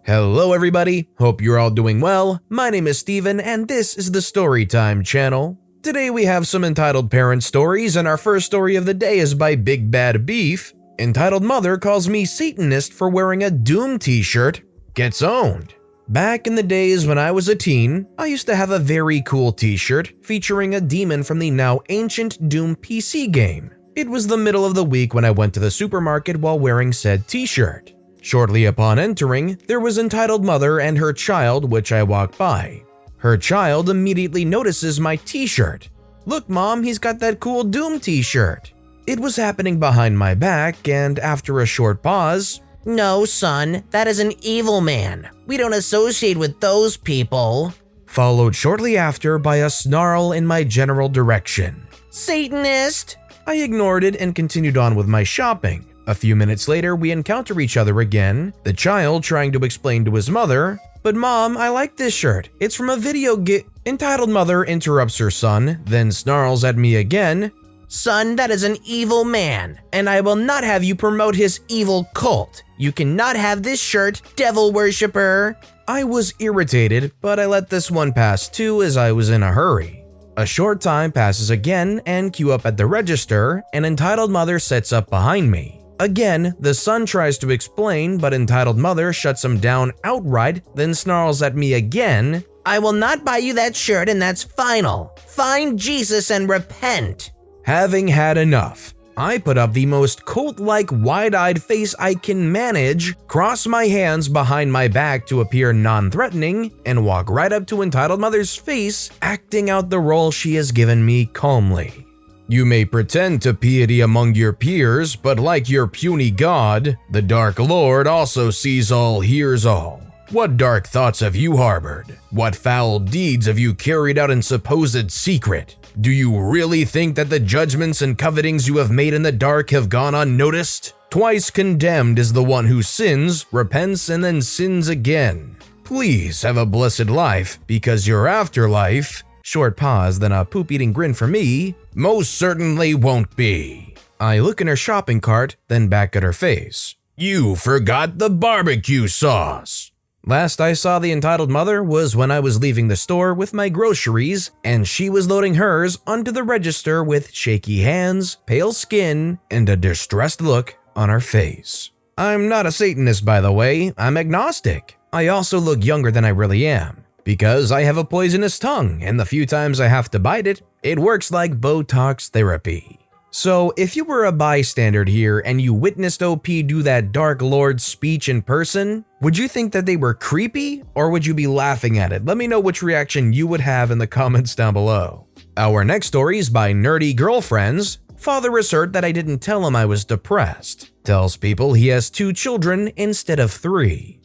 Hello everybody, hope you're all doing well. My name is Steven and this is the Storytime channel. Today we have some entitled parent stories and our first story of the day is by Big Bad Beef. Entitled Mother calls me Satanist for wearing a Doom t-shirt. Gets owned. Back in the days when I was a teen, I used to have a very cool t-shirt featuring a demon from the now ancient Doom PC game. It was the middle of the week when I went to the supermarket while wearing said t-shirt. Shortly upon entering, there was entitled Mother and her child which I walked by. Her child immediately notices my t-shirt. "Look mom, he's got that cool Doom t-shirt." It was happening behind my back and after a short pause, "No, son, that is an evil man. We don't associate with those people." Followed shortly after by a snarl in my general direction. "Satanist!" I ignored it and continued on with my shopping. A few minutes later, we encounter each other again, the child trying to explain to his mother, "But mom, I like this shirt. It's from a video game." Entitled Mother interrupts her son, then snarls at me again. "Son, that is an evil man, and I will not have you promote his evil cult. You cannot have this shirt, devil worshipper." I was irritated, but I let this one pass too as I was in a hurry. A short time passes again and queue up at the register, and Entitled Mother sets up behind me. Again, the son tries to explain, but Entitled Mother shuts him down outright, then snarls at me again. "I will not buy you that shirt and that's final. Find Jesus and repent." Having had enough, I put up the most cult-like wide-eyed face I can manage, cross my hands behind my back to appear non-threatening, and walk right up to Entitled Mother's face, acting out the role she has given me calmly. "You may pretend to piety among your peers, but like your puny god, the Dark Lord also sees all, hears all. What dark thoughts have you harbored? What foul deeds have you carried out in supposed secret? Do you really think that the judgments and covetings you have made in the dark have gone unnoticed? Twice condemned is the one who sins, repents, and then sins again. Please have a blessed life, because your afterlife," short pause, then a poop-eating grin for me, "most certainly won't be." I look in her shopping cart, then back at her face. "You forgot the barbecue sauce." Last I saw the Entitled Mother was when I was leaving the store with my groceries, and she was loading hers onto the register with shaky hands, pale skin, and a distressed look on her face. I'm not a Satanist, by the way, I'm agnostic. I also look younger than I really am, because I have a poisonous tongue, and the few times I have to bite it, it works like Botox therapy. So if you were a bystander here and you witnessed OP do that Dark Lord speech in person, would you think that they were creepy or would you be laughing at it? Let me know which reaction you would have in the comments down below. Our next story is by Nerdy Girlfriends. Father assert that I didn't tell him I was depressed. Tells people he has 2 children instead of 3.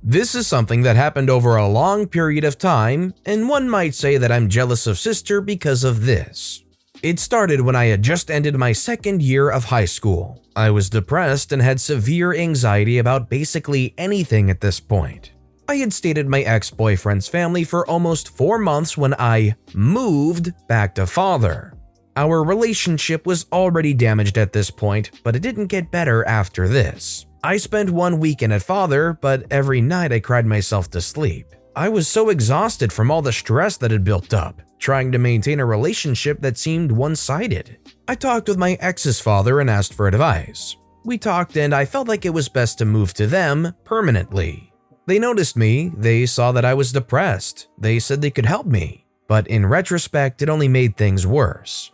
This is something that happened over a long period of time, and one might say that I'm jealous of sister because of this. It started when I had just ended my 2nd year of high school. I was depressed and had severe anxiety about basically anything at this point. I had stayed at my ex-boyfriend's family for almost 4 months when I moved back to father. Our relationship was already damaged at this point, but it didn't get better after this. I spent 1 weekend at father, but every night I cried myself to sleep. I was so exhausted from all the stress that had built up, trying to maintain a relationship that seemed one-sided. I talked with my ex's father and asked for advice. We talked and I felt like it was best to move to them permanently. They noticed me, they saw that I was depressed, they said they could help me, but in retrospect it only made things worse.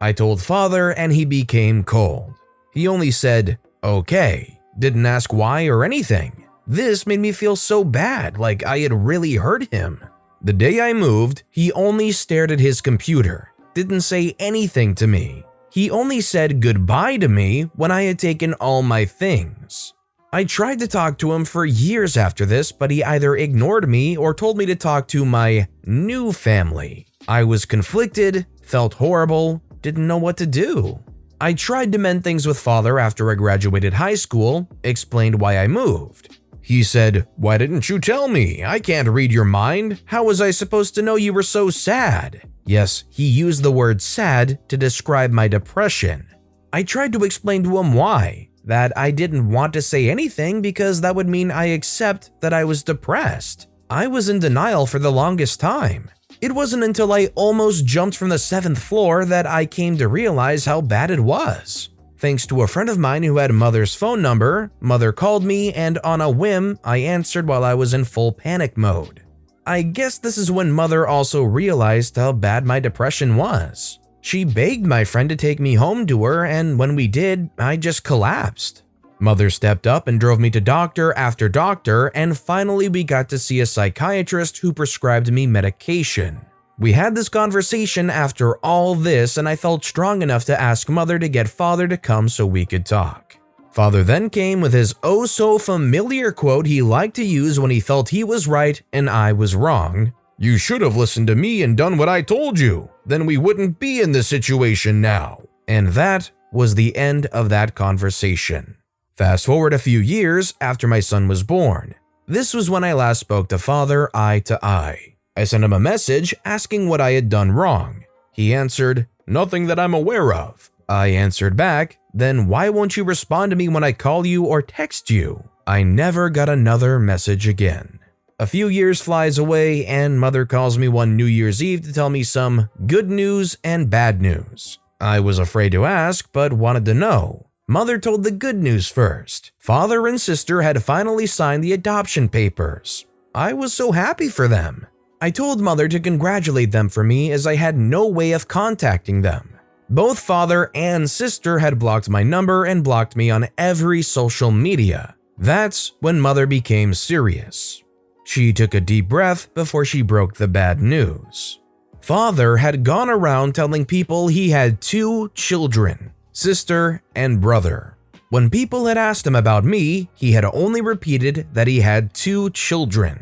I told father and he became cold. He only said, "Okay," didn't ask why or anything. This made me feel so bad, like I had really hurt him. The day I moved, he only stared at his computer, didn't say anything to me. He only said goodbye to me when I had taken all my things. I tried to talk to him for years after this, but he either ignored me or told me to talk to my new family. I was conflicted, felt horrible, didn't know what to do. I tried to mend things with father after I graduated high school, explained why I moved. He said, "Why didn't you tell me? I can't read your mind. How was I supposed to know you were so sad?" Yes, he used the word sad to describe my depression. I tried to explain to him why. that I didn't want to say anything because that would mean I accept that I was depressed. I was in denial for the longest time. It wasn't until I almost jumped from the 7th floor that I came to realize how bad it was. Thanks to a friend of mine who had Mother's phone number, Mother called me, and on a whim, I answered while I was in full panic mode. I guess this is when Mother also realized how bad my depression was. She begged my friend to take me home to her, and when we did, I just collapsed. Mother stepped up and drove me to doctor after doctor, and finally we got to see a psychiatrist who prescribed me medication. We had this conversation after all this, and I felt strong enough to ask Mother to get Father to come so we could talk. Father then came with his oh-so-familiar quote he liked to use when he felt he was right and I was wrong. "You should have listened to me and done what I told you. Then we wouldn't be in this situation now." And that was the end of that conversation. Fast forward a few years after my son was born. This was when I last spoke to Father eye to eye. I sent him a message asking what I had done wrong. He answered, "Nothing that I'm aware of." I answered back, "Then why won't you respond to me when I call you or text you?" I never got another message again. A few years flies away and Mother calls me one New Year's Eve to tell me some good news and bad news. I was afraid to ask but wanted to know. Mother told the good news first. Father and sister had finally signed the adoption papers. I was so happy for them. I told Mother to congratulate them for me as I had no way of contacting them. Both Father and sister had blocked my number and blocked me on every social media. That's when Mother became serious. She took a deep breath before she broke the bad news. Father had gone around telling people he had 2 children, sister and brother. When people had asked him about me, he had only repeated that he had 2 children.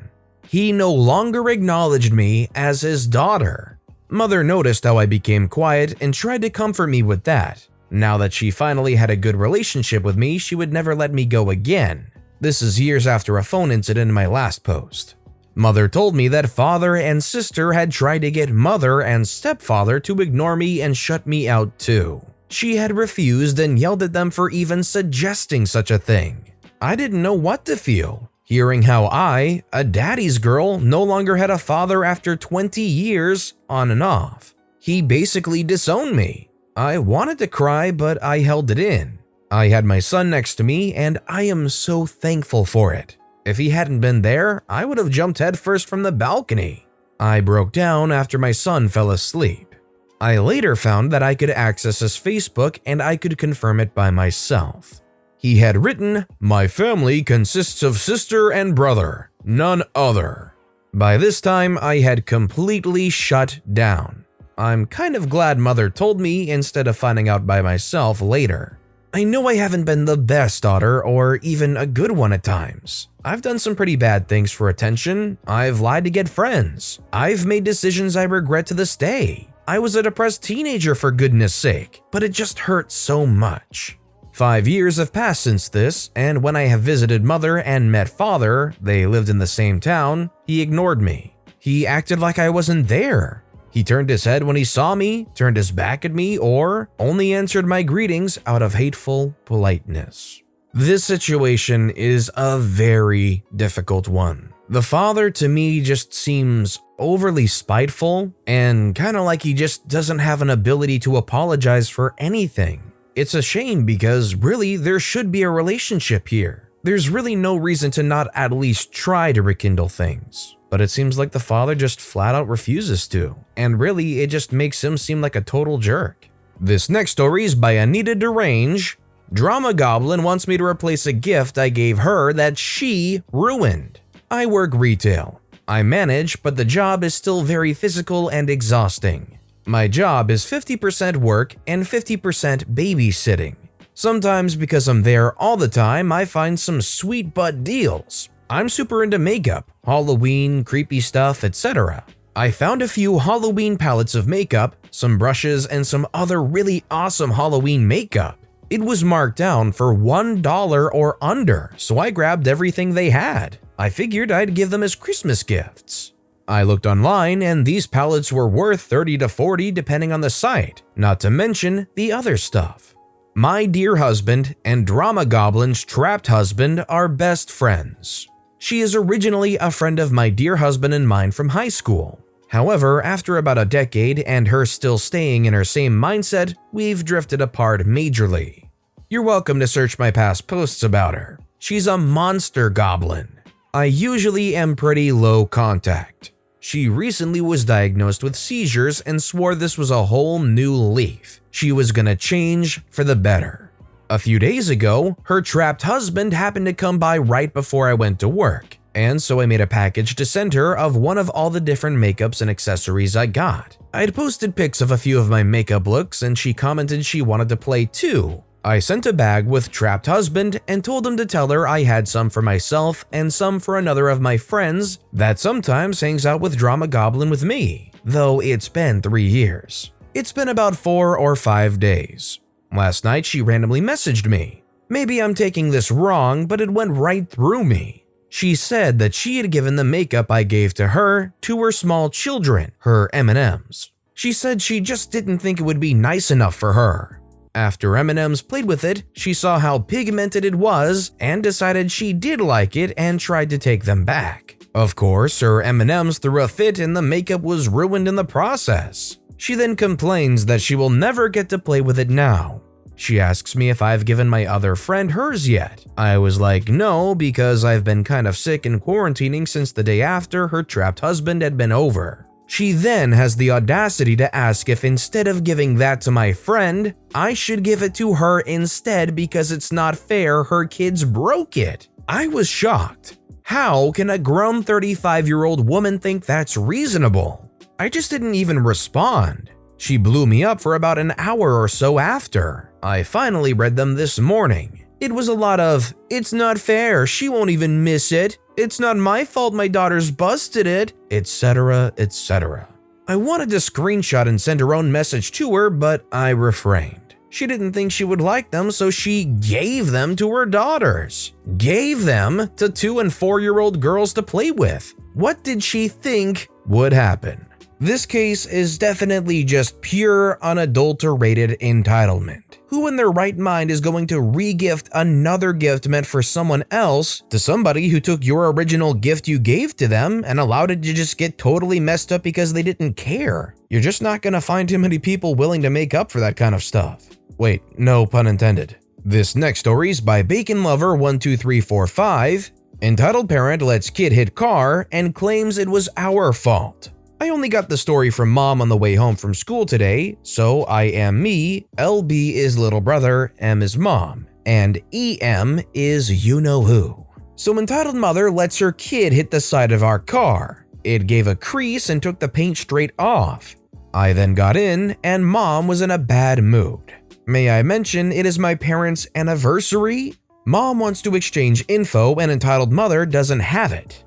He no longer acknowledged me as his daughter. Mother noticed how I became quiet and tried to comfort me with that. Now that she finally had a good relationship with me, she would never let me go again. This is years after a phone incident in my last post. Mother told me that Father and sister had tried to get Mother and stepfather to ignore me and shut me out too. She had refused and yelled at them for even suggesting such a thing. I didn't know what to feel. Hearing how I, a daddy's girl, no longer had a father after 20 years on and off. He basically disowned me. I wanted to cry, but I held it in. I had my son next to me, and I am so thankful for it. If he hadn't been there, I would have jumped headfirst from the balcony. I broke down after my son fell asleep. I later found that I could access his Facebook and I could confirm it by myself. He had written, "My family consists of sister and brother, none other." By this time, I had completely shut down. I'm kind of glad Mother told me instead of finding out by myself later. I know I haven't been the best daughter or even a good one at times. I've done some pretty bad things for attention. I've lied to get friends. I've made decisions I regret to this day. I was a depressed teenager for goodness sake, but it just hurt so much. 5 years have passed since this, and when I have visited Mother and met Father, they lived in the same town, he ignored me. He acted like I wasn't there. He turned his head when he saw me, turned his back at me, or only answered my greetings out of hateful politeness. This situation is a very difficult one. The father to me just seems overly spiteful and kind of like he just doesn't have an ability to apologize for anything. It's a shame because really there should be a relationship here. There's really no reason to not at least try to rekindle things. But it seems like the father just flat out refuses to, and really it just makes him seem like a total jerk. This next story is by Anita Derange. Drama Goblin wants me to replace a gift I gave her that she ruined. I work retail. I manage, but the job is still very physical and exhausting. My job is 50% work and 50% babysitting. Sometimes because I'm there all the time, I find some sweet butt deals. I'm super into makeup, Halloween, creepy stuff, etc. I found a few Halloween palettes of makeup, some brushes, and some other really awesome Halloween makeup. It was marked down for $1 or under, so I grabbed everything they had. I figured I'd give them as Christmas gifts. I looked online and these palettes were worth $30 to $40 depending on the site, not to mention the other stuff. My dear husband and Drama Goblin's trapped husband are best friends. She is originally a friend of my dear husband and mine from high school. However, after about a decade and her still staying in her same mindset, we've drifted apart majorly. You're welcome to search my past posts about her. She's a monster goblin. I usually am pretty low contact. She recently was diagnosed with seizures and swore this was a whole new leaf. She was gonna change for the better. A few days ago, her trapped husband happened to come by right before I went to work, and so I made a package to send her of one of all the different makeups and accessories I got. I'd posted pics of a few of my makeup looks and she commented she wanted to play too. I sent a bag with trapped husband and told him to tell her I had some for myself and some for another of my friends that sometimes hangs out with Drama Goblin with me, though it's been 3 years. It's been about 4 or 5 days. Last night she randomly messaged me. Maybe I'm taking this wrong, but it went right through me. She said that she had given the makeup I gave to her small children, her M&Ms. She said she just didn't think it would be nice enough for her. After M&Ms played with it, she saw how pigmented it was and decided she did like it and tried to take them back. Of course, her M&Ms threw a fit and the makeup was ruined in the process. She then complains that she will never get to play with it now. She asks me if I've given my other friend hers yet. I was like, no, because I've been kind of sick and quarantining since the day after her trapped husband had been over. She then has the audacity to ask if instead of giving that to my friend, I should give it to her instead because it's not fair her kids broke it. I was shocked. How can a grown 35-year-old woman think that's reasonable? I just didn't even respond. She blew me up for about an hour or so after. I finally read them this morning. It was a lot of, it's not fair, she won't even miss it. It's not my fault my daughter's busted it, etc., etc. I wanted to screenshot and send her own message to her, but I refrained. She didn't think she would like them, so she gave them to her daughters. Gave them to 2- and 4-year-old girls to play with. What did she think would happen? This case is definitely just pure, unadulterated entitlement. Who in their right mind is going to re-gift another gift meant for someone else to somebody who took your original gift you gave to them and allowed it to just get totally messed up because they didn't care? You're just not gonna find too many people willing to make up for that kind of stuff. Wait, no pun intended. This next story is by Bacon Lover 12345. Entitled parent lets kid hit car and claims it was our fault. I only got the story from mom on the way home from school today, so I am me, LB is little brother, M is mom, and EM is you-know-who. So entitled mother lets her kid hit the side of our car. It gave a crease and took the paint straight off. I then got in, and mom was in a bad mood. May I mention it is my parents' anniversary? Mom wants to exchange info and entitled mother doesn't have it.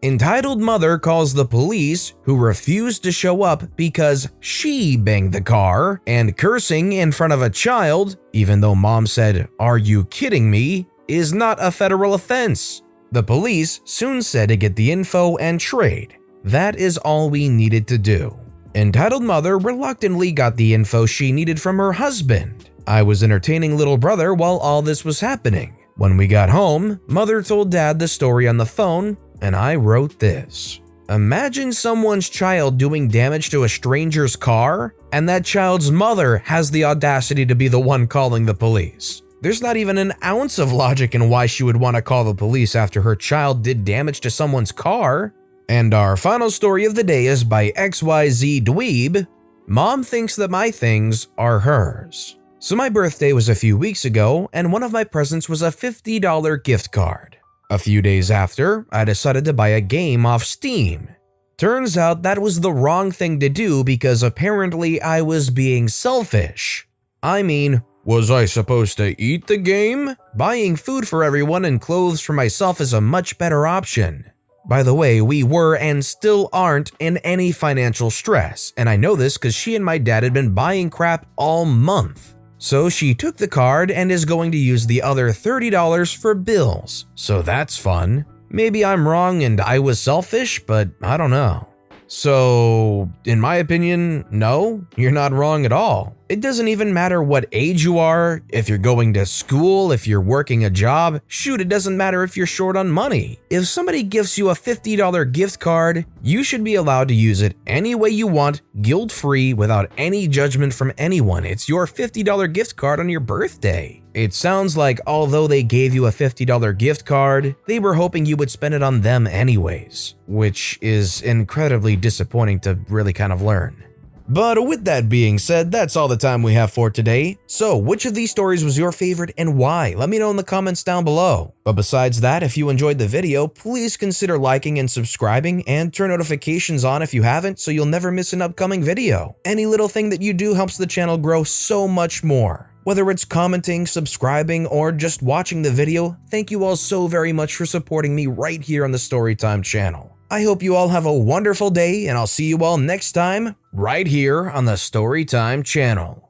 Entitled mother calls the police, who refused to show up because she banged the car, and cursing in front of a child, even though mom said, "Are you kidding me?" is not a federal offense. The police soon said to get the info and trade. That is all we needed to do. Entitled mother reluctantly got the info she needed from her husband. I was entertaining little brother while all this was happening. When we got home, mother told dad the story on the phone, and I wrote this. Imagine someone's child doing damage to a stranger's car, and that child's mother has the audacity to be the one calling the police. There's not even an ounce of logic in why she would want to call the police after her child did damage to someone's car. And our final story of the day is by XYZ Dweeb. Mom thinks that my things are hers. So my birthday was a few weeks ago, and one of my presents was a $50 gift card. A few days after, I decided to buy a game off Steam. Turns out that was the wrong thing to do because apparently I was being selfish. I mean, was I supposed to eat the game? Buying food for everyone and clothes for myself is a much better option. By the way, we were and still aren't in any financial stress, and I know this because she and my dad had been buying crap all month. So she took the card and is going to use the other $30 for bills, so that's fun. Maybe I'm wrong and I was selfish, but I don't know. So, in my opinion, no, you're not wrong at all. It doesn't even matter what age you are, if you're going to school, if you're working a job. Shoot, it doesn't matter if you're short on money. If somebody gives you a $50 gift card, you should be allowed to use it any way you want, guilt-free, without any judgment from anyone. It's your $50 gift card on your birthday. It sounds like although they gave you a $50 gift card, they were hoping you would spend it on them anyways, which is incredibly disappointing to really kind of learn. But with that being said, that's all the time we have for today. So, which of these stories was your favorite and why? Let me know in the comments down below. But besides that, if you enjoyed the video, please consider liking and subscribing and turn notifications on if you haven't so you'll never miss an upcoming video. Any little thing that you do helps the channel grow so much more. Whether it's commenting, subscribing, or just watching the video, thank you all so very much for supporting me right here on the Storytime channel. I hope you all have a wonderful day, and I'll see you all next time, right here on the Storytime channel.